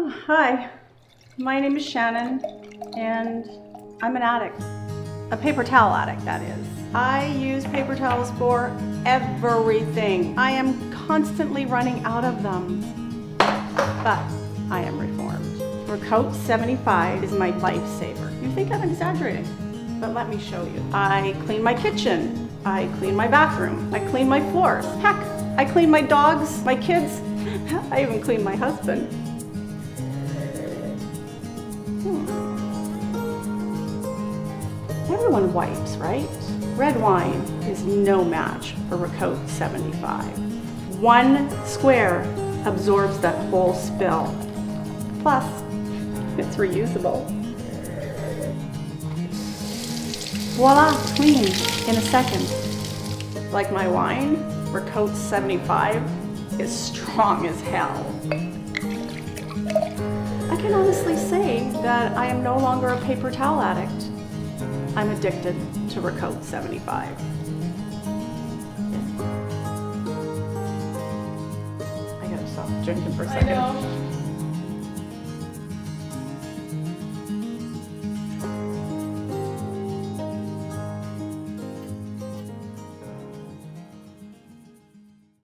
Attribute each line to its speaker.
Speaker 1: Hi, my name is Shannon, and I'm an addict. A paper towel addict, that is. I use paper towels for everything. I am constantly running out of them, but I am reformed. Rakot75 is my lifesaver. You think I'm exaggerating, but let me show you. I clean my kitchen, I clean my bathroom, I clean my floors. Heck, I clean my dogs, my kids, I even clean my husband. Everyone wipes, right? Red wine is no match for Rakot75. One square absorbs that whole spill. Plus, it's reusable. Voila, clean in a second. Like my wine, Rakot75 is strong as hell. I can honestly say that I am no longer a paper towel addict. I'm addicted to Rakot75. I gotta stop drinking for a second.